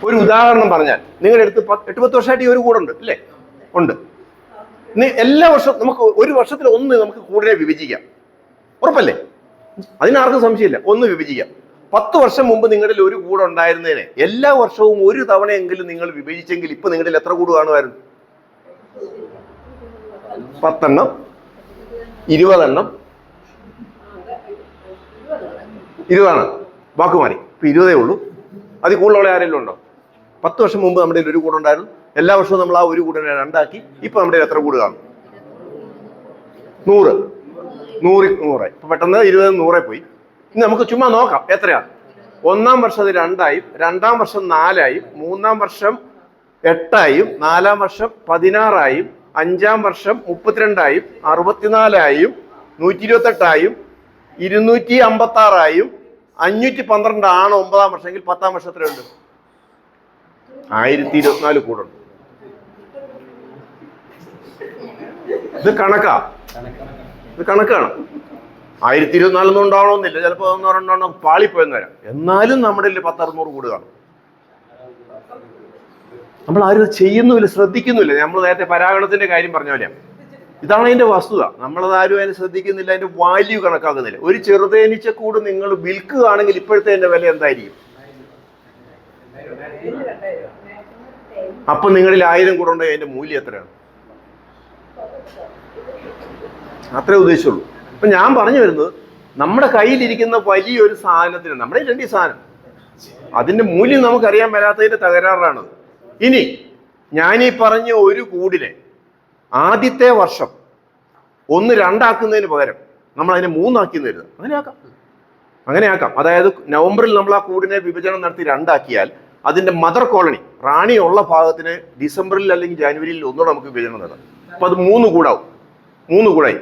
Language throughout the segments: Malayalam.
ഒരു ഉദാഹരണം പറഞ്ഞാൽ നിങ്ങളുടെ അടുത്ത് 8-10 വർഷമായിട്ട് ഈ ഒരു കൂടുണ്ട് അല്ലേ? ഉണ്ട്. എല്ലാ വർഷവും നമുക്ക് ഒരു വർഷത്തിൽ ഒന്ന് നമുക്ക് കൂടിനെ വിഭജിക്കാം. ഉറപ്പല്ലേ? അതിനാർക്കും സംശയമില്ല. ഒന്ന് വിഭജിക്കാം. 10 വർഷം മുമ്പ് നിങ്ങളിൽ ഒരു കൂട് ഉണ്ടായിരുന്നതിനെ എല്ലാ വർഷവും ഒരു തവണയെങ്കിലും നിങ്ങൾ വിഭജിച്ചെങ്കിൽ ഇപ്പൊ നിങ്ങളിൽ എത്ര കൂട് കാണുമായിരുന്നു? 10 എണ്ണം, 20 എണ്ണം, 20 വാക്ക് മാറി. ഇപ്പൊ 20 ഉള്ളൂ. അതിൽ കൂടുതലുള്ള ആരെങ്കിലും ഉണ്ടോ? 10 വർഷം മുമ്പ് നമ്മുടെ ഒരു കൂട് ഉണ്ടായിരുന്നു. എല്ലാ വർഷവും നമ്മൾ ആ ഒരു കൂടിനെ 2 ആക്കി. ഇപ്പൊ നമ്മുടെ എത്ര കൂട് കാണും? 100. 100. ഇപ്പൊ പെട്ടെന്ന് 20 100 പോയി. ഇനി നമുക്ക് ചുമ്മാ നോക്കാം എത്രയാണ്. 1-ാം വർഷം അത് 2 ആയും, 2-ാം വർഷം 4 ആയും, 3-ാം വർഷം 8 ആയും, 4-ാം വർഷം 16 ആയും, 5-ാം വർഷം 32 ആയും, 64 ആയും, 128 ആയും, 256 ആയും, 512 ആണ് 9-ാം വർഷമെങ്കിൽ 10-ാം വർഷം എത്രയുണ്ട്? 1024 കൂടുണ്ട്. ഇത് കണക്കാ, ഇത് കണക്കാണ്. 1024 ഉണ്ടാവണമെന്നില്ല, ചിലപ്പോൾ 1-2 പാളിപ്പോയെന്ന് വരാം. എന്നാലും നമ്മുടെ 10-600 കൂട് കാണും. നമ്മൾ ആരും ചെയ്യുന്നുമില്ല, ശ്രദ്ധിക്കുന്നില്ല. നമ്മൾ നേരത്തെ പരാഗണത്തിന്റെ കാര്യം പറഞ്ഞ പോലെയാണ്. ഇതാണ് അതിന്റെ വസ്തുത. നമ്മളത് ആരും അതിനെ ശ്രദ്ധിക്കുന്നില്ല, അതിന്റെ വാല്യൂ കണക്കാക്കുന്നില്ല. ഒരു ചെറുതേനീച്ച കൂട് നിങ്ങൾ വിൽക്കുകയാണെങ്കിൽ ഇപ്പോഴത്തെ അതിന്റെ വില എന്തായിരിക്കും? അപ്പൊ നിങ്ങളിൽ 1000 കൂടുണ്ടെങ്കിൽ അതിന്റെ മൂല്യം എത്രയാണ്? അത്രേ ഉദ്ദേശിച്ചുള്ളൂ. അപ്പൊ ഞാൻ പറഞ്ഞു വരുന്നത്, നമ്മുടെ കയ്യിലിരിക്കുന്ന വലിയൊരു സാധനത്തിന്, നമ്മുടെ ഈ സാധനം, അതിന്റെ മൂല്യം നമുക്കറിയാൻ വരാത്തതിന്റെ തകരാറാണ്. ഇനി ഞാനീ പറഞ്ഞ ഒരു കൂടിനെ ആദ്യത്തെ വർഷം 1-2 ആക്കുന്നതിന് പകരം നമ്മൾ അതിനെ 3 ആക്കി തരുന്നത്. അങ്ങനെ ആക്കാം. അതായത് നവംബറിൽ നമ്മൾ ആ കൂടിനെ വിഭജനം നടത്തി 2 ആക്കിയാൽ അതിന്റെ മദർ കോളനി, റാണി ഉള്ള ഭാഗത്തിന് ഡിസംബറിൽ അല്ലെങ്കിൽ ജനുവരിയിൽ ഒന്നുകൂടെ നമുക്ക് വിഭജനം നടത്താം. അപ്പൊ അത് 3 കൂടാവും. 3 കൂടായി.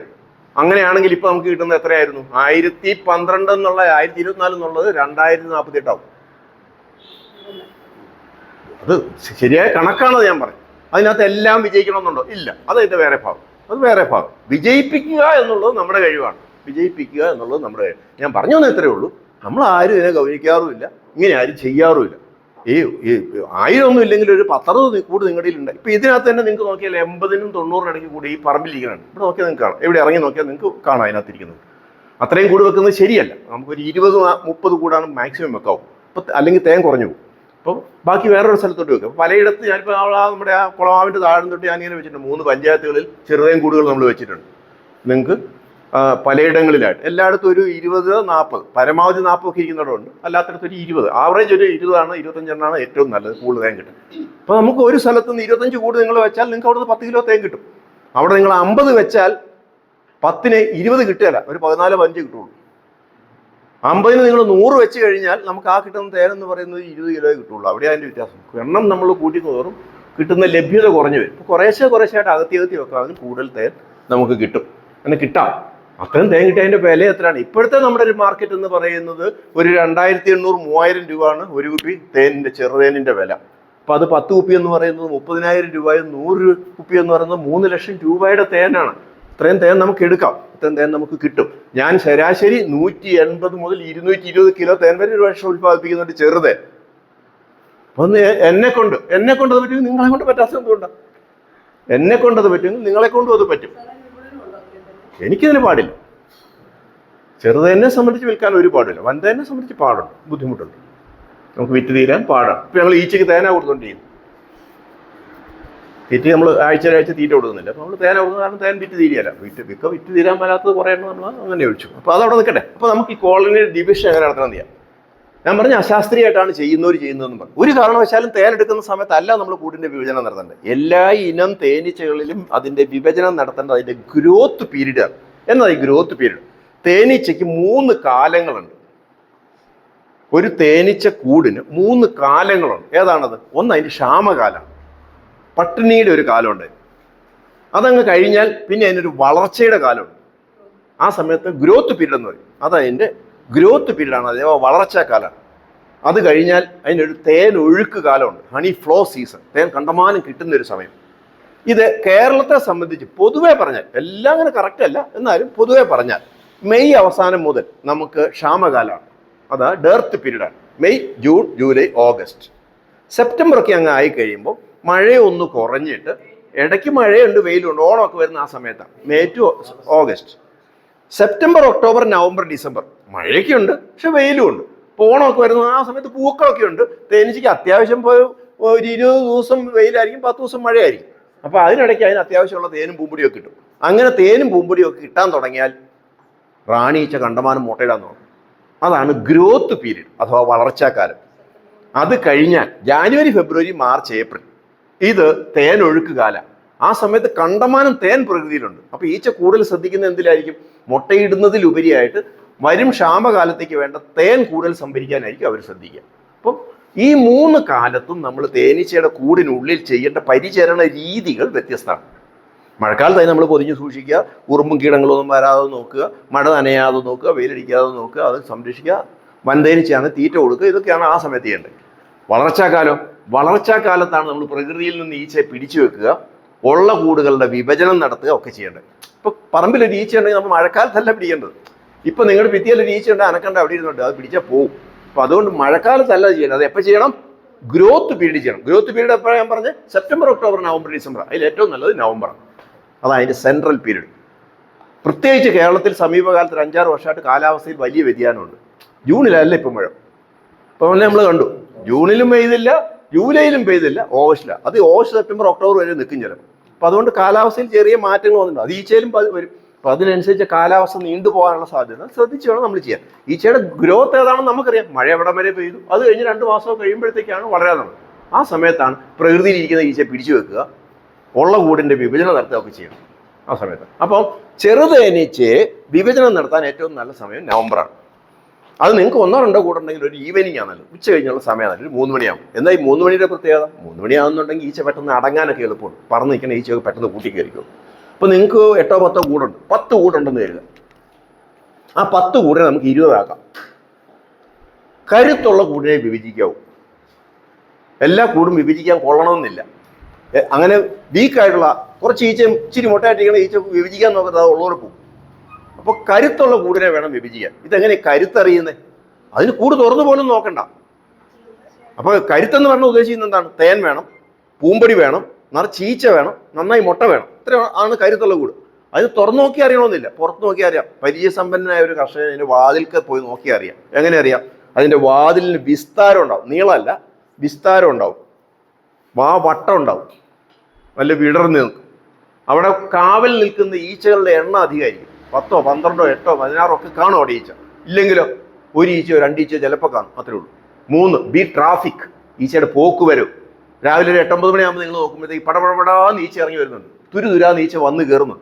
അങ്ങനെയാണെങ്കിൽ ഇപ്പൊ നമുക്ക് കിട്ടുന്നത് എത്രയായിരുന്നു? 1012 എന്നുള്ള 1024 എന്നുള്ളത് 2048 ആവും. അത് ശരിയായ കണക്കാണെന്ന് ഞാൻ പറഞ്ഞു. അതിനകത്ത് എല്ലാം വിജയിക്കണമെന്നുണ്ടോ? ഇല്ല. അത് അതിന്റെ വേറെ ഭാഗം. അത് വേറെ ഭാഗം. വിജയിപ്പിക്കുക എന്നുള്ളത് നമ്മുടെ കഴിവാണ്. വിജയിപ്പിക്കുക എന്നുള്ളത് നമ്മുടെ കഴിവ്. ഞാൻ പറഞ്ഞു വന്ന ഇത്രയേ ഉള്ളൂ. നമ്മൾ ആരും ഇതിനെ ഗൗനിക്കാറുമില്ല, ഇങ്ങനെ ആരും ചെയ്യാറുമില്ല. ഈ 1000 ഒന്നും ഇല്ലെങ്കിൽ ഒരു 10 കൂട് നിങ്ങളുടെ ഉണ്ട്. ഇപ്പൊ ഇതിനകത്ത് തന്നെ നിങ്ങൾക്ക് നോക്കിയാൽ 80-നും 90-നും ഇടയ്ക്ക് കൂടി ഈ പറമ്പിലിരിക്കണം. ഇവിടെ നോക്കിയാൽ നിങ്ങൾക്ക് കാണാം. എവിടെ ഇറങ്ങി നോക്കിയാൽ നിങ്ങൾക്ക് കാണാം അതിനകത്തിരിക്കുന്നത്. അത്രയും കൂട് വെക്കുന്നത് ശരിയല്ല. നമുക്കൊരു 20-30 കൂടാണ് മാക്സിമം വെക്കാവും. അല്ലെങ്കിൽ തേൻ കുറഞ്ഞു പോകും. അപ്പം ബാക്കി വേറൊരു സ്ഥലത്തോട്ട് വെക്കും. പലയിടത്ത് ഞാനിപ്പോൾ നമ്മുടെ ആ കുളമാവിൻ്റെ താഴെ തൊട്ട് ഞാനിങ്ങനെ വെച്ചിട്ടുണ്ട്. 3 പഞ്ചായത്തുകളിൽ ചെറുതേൻ കൂടുകൾ നമ്മൾ വെച്ചിട്ടുണ്ട്. നിങ്ങൾക്ക് പലയിടങ്ങളിലായിട്ട് എല്ലായിടത്തും ഒരു 20-40, പരമാവധി 40 ഒക്കെ ഇരിക്കുന്നിടമുണ്ട്. അല്ലാത്തടത്ത് ഒരു 20, ആവറേജ് ഒരു 20 25 ഏറ്റവും നല്ലത്. കൂടുതൽ തേൻ കിട്ടും. അപ്പോൾ നമുക്ക് ഒരു സ്ഥലത്ത് നിന്ന് 25 കൂട് നിങ്ങൾ വെച്ചാൽ നിങ്ങൾക്ക് അവിടെ നിന്ന് 10 കിലോ തേൻ കിട്ടും. അവിടെ നിങ്ങൾ 50 വെച്ചാൽ 10-ന് 20 കിട്ടുകയില്ല, ഒരു 14-15 കിട്ടുള്ളൂ. 50-ന് നിങ്ങൾ 100 വെച്ച് കഴിഞ്ഞാൽ നമുക്ക് ആ കിട്ടുന്ന തേൻ എന്ന് പറയുന്നത് 20 കിലോയെ കിട്ടുള്ളൂ. അവിടെ അതിൻ്റെ വ്യത്യാസം. എണ്ണം നമ്മൾ കൂട്ടിക്കോറും കിട്ടുന്ന ലഭ്യത കുറഞ്ഞു വരും. കുറേശ്ശെയായിട്ട് അകത്തി വെക്കാമെങ്കിൽ കൂടുതൽ തേൻ നമുക്ക് കിട്ടും. അങ്ങനെ കിട്ടാം. അത്രയും തേൻ കിട്ടിയതിൻ്റെ വില എത്രയാണ്? ഇപ്പോഴത്തെ നമ്മുടെ ഒരു മാർക്കറ്റ് എന്ന് പറയുന്നത് ഒരു 2800-3000 രൂപയാണ് ഒരു കുപ്പി തേനിൻ്റെ, ചെറുതേനിൻ്റെ വില. അപ്പോൾ അത് 10 കുപ്പി എന്ന് പറയുന്നത് 30,000 രൂപയും 100 കുപ്പി എന്ന് പറയുന്നത് 3 ലക്ഷം രൂപയുടെ തേനാണ്. ഇത്രയും തേൻ നമുക്ക് എടുക്കാം, ഇത്രയും തേൻ നമുക്ക് കിട്ടും. ഞാൻ ശരാശരി 180 മുതൽ 220 കിലോ തേൻ വരെ ഒരു വർഷം ഉത്പാദിപ്പിക്കുന്നുണ്ട് ചെറുതേൻ. അപ്പം എന്നെ കൊണ്ട് അത് പറ്റുമെങ്കിൽ നിങ്ങളെ കൊണ്ട് പറ്റാത്ത എന്തുകൊണ്ടാണ്? എന്നെ കൊണ്ടത് പറ്റുമെങ്കിൽ നിങ്ങളെ കൊണ്ടും അത് പറ്റും. എനിക്കതിന് പാടില്ല. ചെറുതേനെ സംബന്ധിച്ച് വിൽക്കാൻ ഒരു പാടില്ല. വൻതേനെ സംബന്ധിച്ച് പാടുണ്ട്, ബുദ്ധിമുട്ടുണ്ട്. നമുക്ക് വിറ്റ് തീരാൻ പാടാണ്. ഇപ്പം ഞങ്ങൾ ഈച്ചയ്ക്ക് തേന കൊടുത്തോണ്ടിരിക്കുന്നു. തീറ്റ നമ്മൾ ആഴ്ച തീറ്റ കൊടുക്കുന്നില്ല. അപ്പോൾ നമ്മൾ തേന കൊടുക്കുന്ന കാരണം തേൻ വിറ്റ് തീരുകയല്ല. വിറ്റ് തീരാൻ പറ്റാത്തത് കുറേ എണ്ണം നമ്മൾ അങ്ങനെ ഒഴിച്ചു. അപ്പോൾ അതവിടെ നിൽക്കട്ടെ. അപ്പോൾ നമുക്ക് ഈ കോളനി ഡിവിഷൻ എങ്ങനെ നടത്തണം ചെയ്യാം. ഞാൻ പറഞ്ഞ അശാസ്ത്രീയമായിട്ടാണ് ചെയ്യുന്നതെന്ന് പറഞ്ഞു. ഒരു കാരണവശാലും തേൻ എടുക്കുന്ന സമയത്തല്ല നമ്മൾ കൂടിൻ്റെ വിഭജനം നടത്തേണ്ടത്. എല്ലാ ഇനം തേനീച്ചകളിലും അതിൻ്റെ വിഭജനം നടത്തേണ്ടത് അതിൻ്റെ ഗ്രോത്ത് പീരീഡാണ്. എന്നതാ ഈ ഗ്രോത്ത് പീരീഡ്? തേനീച്ചയ്ക്ക് 3 കാലങ്ങളുണ്ട്. ഒരു തേനീച്ച കൂടിന് 3 കാലങ്ങളുണ്ട്. ഏതാണത്? ഒന്ന് അതിൻ്റെ ക്ഷാമകാലമാണ്. പട്ടിണിയുടെ ഒരു കാലമുണ്ട്. അതങ്ങ് കഴിഞ്ഞാൽ പിന്നെ അതിനൊരു വളർച്ചയുടെ കാലമുണ്ട്. ആ സമയത്ത് ഗ്രോത്ത് പീരീഡ് എന്ന് പറയും. അതതിൻ്റെ ഗ്രോത്ത് പീരീഡാണ്, അതേ വളർച്ചാക്കാലമാണ്. അത് കഴിഞ്ഞാൽ അതിനൊരു തേൻ ഒഴുക്ക് കാലമുണ്ട്, ഹണി ഫ്ലോ സീസൺ. തേൻ കണ്ടമാനം കിട്ടുന്നൊരു സമയം. ഇത് കേരളത്തെ സംബന്ധിച്ച് പൊതുവെ പറഞ്ഞാൽ, എല്ലാം അങ്ങനെ കറക്റ്റ് അല്ല, എന്നാലും പൊതുവെ പറഞ്ഞാൽ മെയ് അവസാനം മുതൽ നമുക്ക് ക്ഷാമകാലമാണ്. അതാ ഡെർത്ത് പീരീഡാണ്. May, June, July, August. സെപ്റ്റംബറൊക്കെ അങ്ങ് ആയി കഴിയുമ്പോൾ മഴയൊന്ന് കുറഞ്ഞിട്ട്, ഇടയ്ക്ക് മഴയുണ്ട് വെയിലുണ്ട്, ഓണമൊക്കെ വരുന്ന ആ സമയത്താണ്, May to August. September October November December മഴയൊക്കെ ഉണ്ട്, പക്ഷെ വെയിലും ഉണ്ട്. ഇപ്പോൾ ഓണമൊക്കെ വരുന്ന ആ സമയത്ത് പൂക്കളൊക്കെ ഉണ്ട്. തേനീച്ചയ്ക്ക് അത്യാവശ്യം ഒരു 20 ദിവസം വെയിലായിരിക്കും, 10 ദിവസം മഴയായിരിക്കും. അപ്പോൾ അതിനിടയ്ക്ക് അതിന് അത്യാവശ്യമുള്ള തേനും പൂമ്പൊടിയൊക്കെ കിട്ടും. അങ്ങനെ തേനും പൂമ്പൊടിയൊക്കെ കിട്ടാൻ തുടങ്ങിയാൽ റാണീച്ച കണ്ടമാനം മുട്ടയിടാൻ തുടങ്ങും. അതാണ് ഗ്രോത്ത് പീരീഡ് അഥവാ വളർച്ചാക്കാലം. അത് കഴിഞ്ഞാൽ ജാനുവരി ഫെബ്രുവരി മാർച്ച് ഏപ്രിൽ ഇത് തേനൊഴുക്ക് കാലം. ആ സമയത്ത് കണ്ടമാനം തേൻ പ്രകൃതിയിലുണ്ട്. അപ്പോൾ ഈച്ച കൂടുതൽ ശ്രദ്ധിക്കുന്ന എന്തിലായിരിക്കും? മുട്ടയിടുന്നതിലുപരിയായിട്ട് വരും ക്ഷാമകാലത്തേക്ക് വേണ്ട തേൻ കൂടുതൽ സംഭരിക്കാനായിരിക്കും അവർ ശ്രദ്ധിക്കുക. അപ്പം ഈ 3 കാലത്തും നമ്മൾ തേനീച്ചയുടെ കൂടിനുള്ളിൽ ചെയ്യേണ്ട പരിചരണ രീതികൾ വ്യത്യസ്തമാണ്. മഴക്കാലത്തായി നമ്മൾ പൊതിഞ്ഞ് സൂക്ഷിക്കുക, ഉറുമ്പും കീടങ്ങളൊന്നും വരാതെ നോക്കുക, മഴ നനയാതെ നോക്കുക, വെയിലടിക്കാതെ നോക്കുക, അത് സംരക്ഷിക്കുക, വൻതേനീച്ചയാണ് തീറ്റ കൊടുക്കുക. ഇതൊക്കെയാണ് ആ സമയത്ത് ചെയ്യേണ്ടത്. വളർച്ചാക്കാലത്താണ് നമ്മൾ പ്രകൃതിയിൽ നിന്ന് ഈച്ചയെ പിടിച്ചു വെക്കുക, ഉള്ള കൂടുകളുടെ വിഭജനം നടത്തുക ഒക്കെ ചെയ്യേണ്ടത്. ഇപ്പോൾ പറമ്പിലൊരു ഈച്ച ഉണ്ടെങ്കിൽ നമ്മൾ മഴക്കാലത്തല്ല പിടിക്കേണ്ടത്. ഇപ്പം നിങ്ങളുടെ ഭിത്തിയിലൊരു ഈച്ച ഉണ്ട്, അനക്കണ്ട അവിടെ ഇരുന്നുണ്ട്, അത് പിടിച്ചാൽ പോകും. അപ്പം അതുകൊണ്ട് മഴക്കാലത്തല്ല ചെയ്യണം. അത് എപ്പോൾ ചെയ്യണം? ഗ്രോത്ത് പീരീഡ് ചെയ്യണം. ഗ്രോത്ത് പീരീഡ് എപ്പോഴാണ് ഞാൻ പറഞ്ഞത്? September October November December. അതിൽ ഏറ്റവും നല്ലത് നവംബറാണ്. അതാണ് അതിൻ്റെ സെൻട്രൽ പീരീഡ്. പ്രത്യേകിച്ച് കേരളത്തിൽ സമീപകാലത്ത് 5-6 വർഷമായിട്ട് കാലാവസ്ഥയിൽ വലിയ വ്യതിയാനമുണ്ട്. ജൂണിലല്ല ഇപ്പം മഴ. ഇപ്പം നമ്മൾ കണ്ടു, ജൂണിലും പെയ്തില്ല, ജൂലൈയിലും പെയ്തില്ല, ഓഗസ്റ്റിലാണ്. അത് ഓഗസ്റ്റ് സെപ്റ്റംബർ ഒക്ടോബർ വരെ നിൽക്കും ചിലപ്പോൾ. അപ്പം അതുകൊണ്ട് കാലാവസ്ഥയിൽ ചെറിയ മാറ്റങ്ങൾ വന്നിട്ടുണ്ട്. അത് ഈച്ചയിലും വരും. അപ്പം അതിനനുസരിച്ച് കാലാവസ്ഥ നീണ്ടുപോകാനുള്ള സാധ്യത ശ്രദ്ധിച്ച് വേണം നമ്മൾ ചെയ്യാൻ. ഈച്ചയുടെ ഗ്രോത്ത് ഏതാണെന്ന് നമുക്കറിയാം. മഴ എവിടം വരെ പെയ്തു, അത് കഴിഞ്ഞ് 2 മാസം കഴിയുമ്പോഴത്തേക്കാണ് വളരാൻ തുടങ്ങുന്നത്. ആ സമയത്താണ് പ്രകൃതിയിൽ ഇരിക്കുന്ന ഈച്ചയെ പിടിച്ചു വെക്കുക, ഉള്ള കൂടിൻ്റെ വിഭജനം നടത്തുകയൊക്കെ ചെയ്യണം ആ സമയത്ത്. അപ്പം ചെറുതേനീച്ചയെ വിഭജനം നടത്താൻ ഏറ്റവും നല്ല സമയം നവംബറാണ്. അത് നിങ്ങൾക്ക് 1-2 കൂടുണ്ടെങ്കിൽ ഒരു ഈവനിങ് ആണല്ലോ, ഉച്ച കഴിഞ്ഞുള്ള സമയമാണ്, ഒരു 3 മണിയാകും. എന്നാൽ ഈ 3 മണിയുടെ പ്രത്യേകത, 3 മണിയാകുന്നുണ്ടെങ്കിൽ ഈച്ച പെട്ടെന്ന് അടങ്ങാനൊക്കെ എളുപ്പമാണ്. പറന്ന് നിൽക്കുന്ന ഈച്ചയൊക്കെ പെട്ടെന്ന് കൂട്ടി കയറിക്കും. അപ്പോൾ നിങ്ങൾക്ക് 8-10 കൂടുണ്ട്, 10 കൂടുണ്ടെന്ന് കരുതുക. ആ 10 കൂടിനെ നമുക്ക് 20 ആക്കാം. കരുത്തുള്ള കൂടിനെ വിഭജിക്കാവൂ. എല്ലാ കൂടും വിഭജിക്കാൻ കൊള്ളണമെന്നില്ല. അങ്ങനെ വീക്കായിട്ടുള്ള കുറച്ച് ഈച്ച, ഇച്ചിരി മുട്ടയായിട്ടിരിക്കുന്ന ഈച്ച വിഭജിക്കാൻ നോക്കുന്നത് അത് ഉള്ളവർ പോകും. അപ്പോൾ കരുത്തുള്ള കൂടിനെ വേണം വിഭജിക്കാൻ. ഇതെങ്ങനെ കരുത്തറിയുന്നത്? അതിന് കൂട് തുറന്നു പോലും നോക്കണ്ട. അപ്പോൾ കരുത്തെന്ന് പറഞ്ഞാൽ ഉദ്ദേശിക്കുന്നത് എന്താണ്? തേൻ വേണം, പൂമ്പൊടി വേണം, നിറച്ച് ഈച്ച വേണം, നന്നായി മുട്ട വേണം. ഇത്ര ആണ് കരുത്തുള്ള കൂട്. അതിന് തുറന്നു നോക്കി അറിയണമെന്നില്ല, പുറത്ത് നോക്കി അറിയാം. പരിചയസമ്പന്നനായ ഒരു കർഷകൻ അതിൻ്റെ വാതിൽക്ക് പോയി നോക്കി അറിയാം. എങ്ങനെ അറിയാം? അതിൻ്റെ വാതിലിന് വിസ്താരം ഉണ്ടാവും, നീളമല്ല വിസ്താരം ഉണ്ടാവും, വട്ടം ഉണ്ടാവും, നല്ല വിടർന്ന് നിൽക്കും. അവിടെ കാവൽ നിൽക്കുന്ന ഈച്ചകളുടെ എണ്ണം അധികമായിരിക്കും. 10, 12, 8, 16 ഒക്കെ കാണും അവിടെ ഈച്ച. ഇല്ലെങ്കിലോ ഒരു ഈച്ചയോ 2 ഈച്ചയോ ചിലപ്പോൾ കാണും, അത്രേ ഉള്ളൂ. 3 ബി ട്രാഫിക്, ഈച്ചയുടെ പോക്ക് വരും. രാവിലെ ഒരു 8-9 മണിയാകുമ്പോൾ നിങ്ങൾ നോക്കുമ്പോഴത്തേക്ക് പടപടപടാന്ന് ഈച്ച ഇറങ്ങി വരുന്നുണ്ട്, തുരുതുരാന്ന് ഈച്ച വന്ന് കയറുന്നു.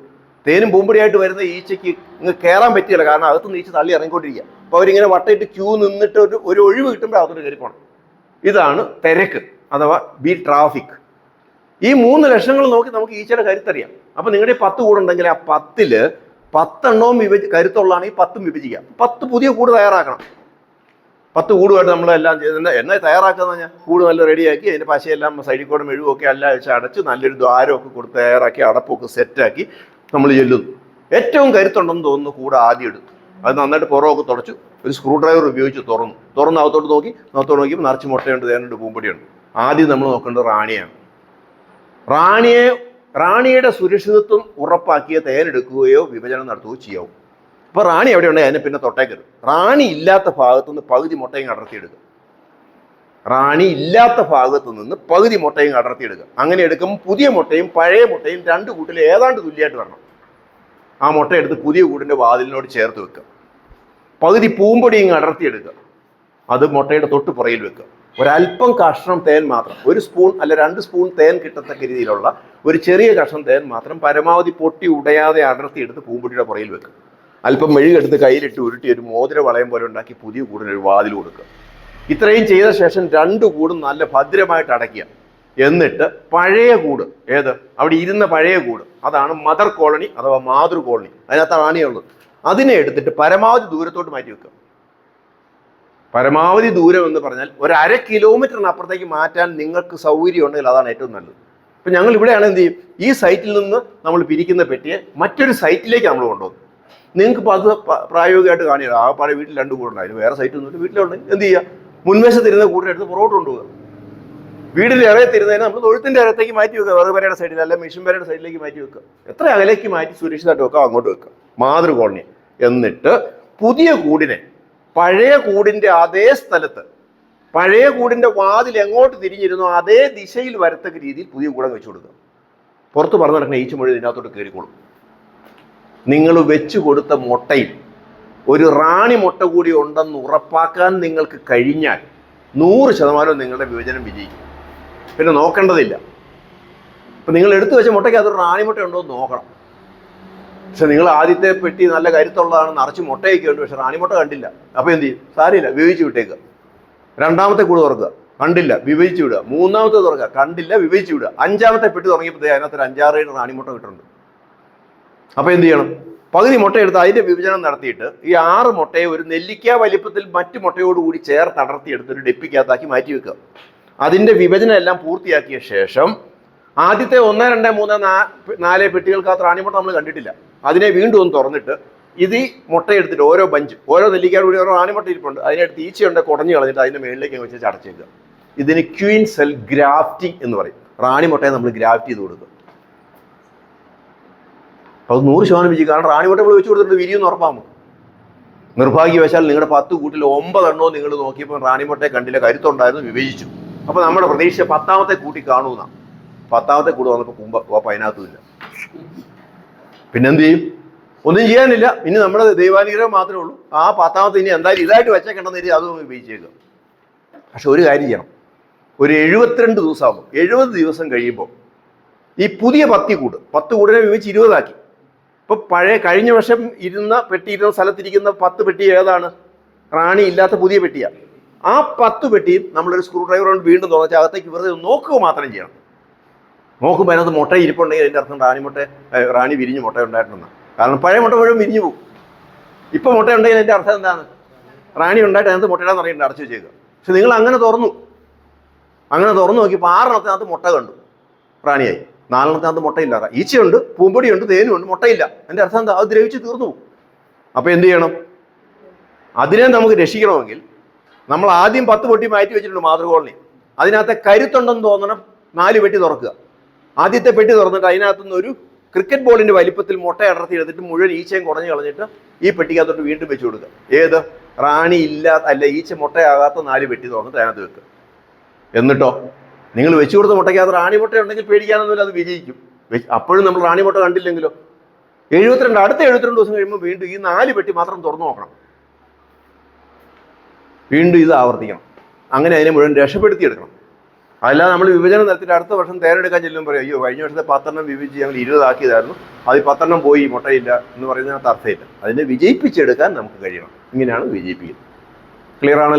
തേനും പൂമ്പൊടിയായിട്ട് വരുന്ന ഈച്ചയ്ക്ക് ഇങ്ങ് കയറാൻ പറ്റില്ല, കാരണം അകത്തുനിന്ന് ഈച്ച തള്ളി ഇറങ്ങിക്കൊണ്ടിരിക്കുക. അപ്പോൾ അവരിങ്ങനെ വട്ടയിട്ട് ക്യൂ നിന്നിട്ട് ഒരു ഒഴിവ് കിട്ടുമ്പോൾ അകത്തോട്ട് കയറി പോകണം. ഇതാണ് തിരക്ക് അഥവാ ബി ട്രാഫിക്. ഈ 3 ലക്ഷണങ്ങൾ നോക്കി നമുക്ക് ഈച്ചയുടെ കരുത്തറിയാം. അപ്പോൾ നിങ്ങളുടെ 10 കൂടുണ്ടെങ്കിൽ ആ 10-ൽ 10 എണ്ണവും കരുത്തുള്ളതാണെങ്കിൽ 10ഉം വിഭജിക്കാം. 10 പുതിയ കൂട് തയ്യാറാക്കണം. 10 കൂടുമായിട്ട് നമ്മളെല്ലാം ചെയ്ത് എന്നെ തയ്യാറാക്കുന്ന പറഞ്ഞാൽ കൂട് നല്ല റെഡിയാക്കി അതിൻ്റെ പശയെല്ലാം സൈഡിൽ കൂടെ മെഴുകുമൊക്കെ എല്ലാം വെച്ച് അടച്ച് നല്ലൊരു ദ്വാരമൊക്കെ കൊടുത്ത് തയ്യാറാക്കി അടപ്പൊക്കെ സെറ്റാക്കി നമ്മൾ ചെല്ലുന്നു. ഏറ്റവും കരുത്തുണ്ടെന്ന് തോന്നുന്നു കൂട് ആദ്യം എടുത്തു. അത് നന്നായിട്ട് പുറമൊക്കെ തുടച്ചു, ഒരു സ്ക്രൂ ഡ്രൈവർ ഉപയോഗിച്ച് തുറന്ന് അകത്തോട്ട് നോക്കിയപ്പോൾ നിറച്ച് മുട്ടയുണ്ട്, തേനുണ്ട്, പൂമ്പൊടിയുണ്ട്. ആദ്യം നമ്മൾ നോക്കേണ്ടത് റാണിയാണ്. റാണിയുടെ സുരക്ഷിതത്വം ഉറപ്പാക്കിയ തേനെടുക്കുകയോ വിഭജനം നടത്തുകയോ ചെയ്യാവും. അപ്പോൾ റാണി എവിടെയുണ്ടെങ്കിൽ അതിനെ പിന്നെ തൊട്ടേക്കരുത്. റാണി ഇല്ലാത്ത ഭാഗത്തു നിന്ന് പകുതി മുട്ടയും അടർത്തിയെടുക്കുക. അങ്ങനെ എടുക്കുമ്പോൾ പുതിയ മുട്ടയും പഴയ മുട്ടയും 2 കൂട്ടിൽ ഏതാണ്ട് തുല്യമായിട്ട് വരണം. ആ മുട്ട എടുത്ത് പുതിയ കൂടിൻ്റെ വാതിലിനോട് ചേർത്ത് വെക്കുക. പകുതി പൂമ്പൊടിയും അടർത്തിയെടുക്കുക. അത് മുട്ടയുടെ തൊട്ട് പുറയിൽ വെക്കുക. ഒരല്പം കഷ്ണം തേൻ മാത്രം, 1 സ്പൂൺ അല്ല 2 സ്പൂൺ തേൻ കിട്ടത്തക്ക രീതിയിലുള്ള ഒരു ചെറിയ കഷ്ണം തേൻ മാത്രം പരമാവധി പൊട്ടി ഉടയാതെ അടർത്തിയെടുത്ത് പൂമ്പൊടിയുടെ പുറയിൽ വെക്കുക. അല്പം മെഴുകെടുത്ത് കയ്യിലിട്ട് ഉരുട്ടി ഒരു മോതിര വളയം പോലെ ഉണ്ടാക്കി പുതിയ കൂടിനൊരു വാതിൽ കൊടുക്കുക. ഇത്രയും ചെയ്ത ശേഷം 2 കൂടും നല്ല ഭദ്രമായിട്ട് അടയ്ക്കുക. എന്നിട്ട് പഴയ കൂട്, അവിടെ ഇരുന്ന പഴയ കൂട്, അതാണ് മദർ കോളനി അഥവാ മാതൃ കോളനി, അതിനകത്ത് റാണിയുള്ളത്, അതിനെ എടുത്തിട്ട് പരമാവധി ദൂരത്തോട്ട് മാറ്റി വെക്കുക. പരമാവധി ദൂരം എന്ന് പറഞ്ഞാൽ ഒരു 1/2 കിലോമീറ്ററിനപ്പുറത്തേക്ക് മാറ്റാൻ നിങ്ങൾക്ക് സൗകര്യം ഉണ്ടെങ്കിൽ അതാണ് ഏറ്റവും നല്ലത്. ഇപ്പം ഞങ്ങൾ ഇവിടെയാണ് എന്ത് ചെയ്യും, ഈ സൈറ്റിൽ നിന്ന് നമ്മൾ പിരിക്കുന്ന പെട്ടിയെ മറ്റൊരു സൈറ്റിലേക്ക് നമ്മൾ കൊണ്ടുപോകും. നിങ്ങൾക്ക് ഇപ്പോൾ അത് പ്രായോഗികമായിട്ട് കാണില്ല. ആ പഴയ വീട്ടിൽ 2 കൂടുണ്ടായിരുന്നു, വേറെ സൈറ്റ് ഒന്നുമില്ല, വീട്ടിലുണ്ടെങ്കിൽ എന്ത് ചെയ്യുക, മുൻവശത്തിരുന്ന കൂടിനെടുത്ത് പുറകോട്ട് കൊണ്ടുപോകുക. വീടിൻ്റെ ഇറയത്തിരുന്നതിന് നമ്മൾ തൊഴുത്തിൻ്റെ ഇറയത്തേക്ക് മാറ്റി വെക്കുക, വെറുതെ വരയുടെ സൈഡിൽ അല്ല മിഷൻ വരയുടെ സൈഡിലേക്ക് മാറ്റി വെക്കുക. എത്ര അകലേക്ക് മാറ്റി സുരക്ഷിതമായിട്ട് വെക്കാം അങ്ങോട്ട് വെക്കുക, മാതൃകോളനി. എന്നിട്ട് പുതിയ കൂടിനെ പഴയ കൂടിൻ്റെ അതേ സ്ഥലത്ത്, പഴയ കൂടിൻ്റെ വാതിൽ എങ്ങോട്ട് തിരിഞ്ഞിരുന്നോ അതേ ദിശയിൽ വരത്തക്ക രീതിയിൽ പുതിയ കൂടം വെച്ചു കൊടുക്കുക. പുറത്ത് പറഞ്ഞു നടക്കുന്ന ഈച്ച മുഴുവൻ ഇതിനകത്തോട്ട് കയറിക്കോളും. നിങ്ങൾ വെച്ചു കൊടുത്ത മുട്ടയിൽ ഒരു റാണി മുട്ട കൂടി ഉണ്ടെന്ന് ഉറപ്പാക്കാൻ നിങ്ങൾക്ക് കഴിഞ്ഞാൽ 100% നിങ്ങളുടെ വിഭജനം വിജയിക്കും. പിന്നെ നോക്കേണ്ടതില്ല. ഇപ്പം നിങ്ങൾ എടുത്തു വെച്ച മുട്ടയ്ക്ക് അതൊരു റാണി മുട്ട ഉണ്ടോ എന്ന് നോക്കണം. പക്ഷെ നിങ്ങൾ ആദ്യത്തെ പെട്ടി നല്ല കരുത്തുള്ളതാണ്, നിറച്ച് മുട്ടയൊക്കെ ഉണ്ട്, പക്ഷെ റാണി മുട്ട കണ്ടില്ല. അപ്പോൾ എന്ത് ചെയ്യും? സാരമില്ല, വിഭജിച്ച് വിട്ടേക്കുക. രണ്ടാമത്തെ കൂട് തുറക്കുക, കണ്ടില്ല, വിഭജിച്ച് വിടുക. മൂന്നാമത്തെ തുറക്കുക, കണ്ടില്ല, വിഭജിച്ച് വിടുക. അഞ്ചാമത്തെ പെട്ടി തുടങ്ങിയപ്പോൾ അതിനകത്തൊരു 5-6 റാണി മുട്ട കിട്ടുന്നുണ്ട്. അപ്പോൾ എന്ത് ചെയ്യണം? പകുതി മുട്ടയെടുത്ത് അതിൻ്റെ വിഭജനം നടത്തിയിട്ട് ഈ 6 മുട്ടയെ ഒരു നെല്ലിക്ക വലിപ്പത്തിൽ മറ്റു മുട്ടയോടുകൂടി ചേർത്തടർത്തിയെടുത്ത് ഒരു ഡെപ്പിക്കകത്താക്കി മാറ്റി വെക്കുക. അതിൻ്റെ വിഭജനം എല്ലാം പൂർത്തിയാക്കിയ ശേഷം ആദ്യത്തെ 1, 2, 3, 4 പെട്ടികൾക്കകത്ത് റാണിമുട്ട നമ്മൾ കണ്ടിട്ടില്ല. അതിനെ വീണ്ടും ഒന്ന് തുറന്നിട്ട് ഇത് ഈ മുട്ടയെടുത്തിട്ട് ഓരോ ബഞ്ച്, ഓരോ നെല്ലിക്കയോട് കൂടി ഓരോ റാണിമുട്ട ഇരിപ്പുണ്ട്, അതിനെടുത്ത് ഈച്ചയുണ്ട് കുടഞ്ഞു കളഞ്ഞിട്ട് അതിൻ്റെ മേളിലേക്ക് വെച്ച് അടച്ചേക്കുക. ഇതിന് ക്വീൻ സെൽ ഗ്രാഫ്റ്റിംഗ് എന്ന് പറയും. റാണിമുട്ടയെ നമ്മൾ ഗ്രാഫ്റ്റ് ചെയ്ത് കൊടുക്കുക. അത് 100% വിജയിക്കും. കാരണം റാണിമുട്ട നമ്മൾ വെച്ച് കൊടുത്തിട്ട് വിരിയൊന്നും ഉറപ്പാകും. നിർഭാഗ്യവശാൽ നിങ്ങളുടെ 10 കൂട്ടിൽ 9 എണ്ണവും നിങ്ങൾ നോക്കിയപ്പോൾ റാണിമുട്ടയെ കണ്ടില്ല, കരുത്തുണ്ടായിരുന്നു, വിഭജിച്ചു. അപ്പോൾ നമ്മുടെ പ്രതീക്ഷ 10ാമത്തെ കൂട്ടി കാണുന്ന 10ാമത്തെ കൂടി വന്നപ്പോൾ കോപ്പ അതിനകത്തുമില്ല. പിന്നെന്ത് ചെയ്യും? ഒന്നും ചെയ്യാനില്ല. ഇനി നമ്മുടെ ദൈവാനുഗ്രഹം മാത്രമേ ഉള്ളൂ. ആ 10ാമത്തെ ഇനി എന്തായാലും ഇതായിട്ട് വെച്ചേക്കണ്ടെന്ന് കരുതി അതും വിഭജിച്ചേക്കുക. പക്ഷെ ഒരു കാര്യം ചെയ്യണം, ഒരു 72 ദിവസമാകുമ്പോൾ, 70 ദിവസം കഴിയുമ്പോൾ ഈ പുതിയ 10 കൂടിനെ വിഭജിച്ച് 20 ആക്കി. ഇപ്പോൾ കഴിഞ്ഞ വർഷം ഇരുന്ന സ്ഥലത്തിരിക്കുന്ന 10 പെട്ടി ഏതാണ്? റാണി ഇല്ലാത്ത പുതിയ പെട്ടിയാണ്. ആ 10 പെട്ടിയും നമ്മളൊരു സ്ക്രൂ ഡ്രൈവർ കൊണ്ട് വീണ്ടും തുറച്ച് അകത്തേക്ക് വെറുതെ നോക്കുക മാത്രം ചെയ്യണം. നോക്കുമ്പോൾ അതിനകത്ത് മുട്ട ഇരിപ്പുണ്ടെങ്കിൽ അതിൻ്റെ അർത്ഥം റാണി വിരിഞ്ഞ് മുട്ട ഉണ്ടായിട്ടുണ്ടെന്നാണ്. കാരണം പഴയ മുട്ട മുഴുവൻ വിരിഞ്ഞു പോകും. ഇപ്പോൾ മുട്ട ഉണ്ടെങ്കിൽ അതിൻ്റെ അർത്ഥം എന്താണ്? റാണി ഉണ്ടായിട്ട് അതിനകത്ത് മുട്ടയിടാന്ന് പറഞ്ഞിട്ട് അടച്ചു വെച്ചേക്കുക. പക്ഷെ നിങ്ങൾ അങ്ങനെ തുറന്നു നോക്കിയപ്പോൾ 6 മുട്ട കണ്ടു, റാണിയായി. 4 മുട്ടയില്ല. ഈച്ചയുണ്ട്, പൂമ്പൊടിയുണ്ട്, തേനുണ്ട്, മുട്ടയില്ല. എൻ്റെ അർത്ഥം എന്താ? അത് ദ്രവിച്ച് തീർന്നു പോകും. അപ്പോൾ എന്ത് ചെയ്യണം? അതിനെ നമുക്ക് രക്ഷിക്കണമെങ്കിൽ നമ്മൾ ആദ്യം 10 പെട്ടി മാറ്റി വെച്ചിട്ടുണ്ട് മാതൃകോളനി. അതിനകത്തെ കരുത്തുണ്ടെന്ന് തോന്നണം 4 പെട്ടി തുറക്കുക. ആദ്യത്തെ പെട്ടി തുറന്നിട്ട് അതിനകത്തുനിന്ന് ഒരു ക്രിക്കറ്റ് ബോളിൻ്റെ വലിപ്പത്തിൽ മുട്ട അടർത്തി എടുത്തിട്ട് മുഴുവൻ ഈച്ചയും കുടഞ്ഞു കളഞ്ഞിട്ട് ഈ പെട്ടിക്കകത്തോട്ട് വീണ്ടും വെച്ച് കൊടുക്കുക. ഏത്? റാണി ഈച്ച മുട്ടയാകാത്ത 4 പെട്ടി തുറന്നിട്ട് അതിനകത്ത് വെക്കുക. എന്നിട്ടോ നിങ്ങൾ വെച്ചു കൊടുത്ത മുട്ടയ്ക്കകത്ത് റാണി മുട്ട ഉണ്ടെങ്കിൽ പേടിക്കാനൊന്നുമില്ല, അത് വിജയിക്കും. അപ്പോഴും നമ്മൾ റാണി മുട്ട കണ്ടില്ലെങ്കിലോ? അടുത്ത 72 ദിവസം കഴിയുമ്പോൾ വീണ്ടും ഈ 4 പെട്ടി മാത്രം തുറന്നു നോക്കണം. വീണ്ടും ഇത് ആവർത്തിക്കണം. അങ്ങനെ അതിനെ മുഴുവൻ രക്ഷപ്പെടുത്തിയെടുക്കണം. അല്ലാതെ നമ്മൾ വിഭജനം നടത്തിയിട്ട് അടുത്ത വർഷം തേരെടുക്കാൻ ചെല്ലുമ്പോൾ പറയും, അയ്യോ കഴിഞ്ഞ വർഷത്തെ 10 വിഭജിച്ച് ഞങ്ങൾ 20 ആക്കിയതായിരുന്നു, അത് 10 പോയി, മുട്ടയില്ല എന്ന് പറയുന്നതിനകത്ത് അർത്ഥമില്ല. അതിനെ വിജയിപ്പിച്ചെടുക്കാൻ നമുക്ക് കഴിയണം. ഇങ്ങനെയാണ് വിജയിപ്പിക്കുന്നത്. ക്ലിയർ ആണല്ലോ?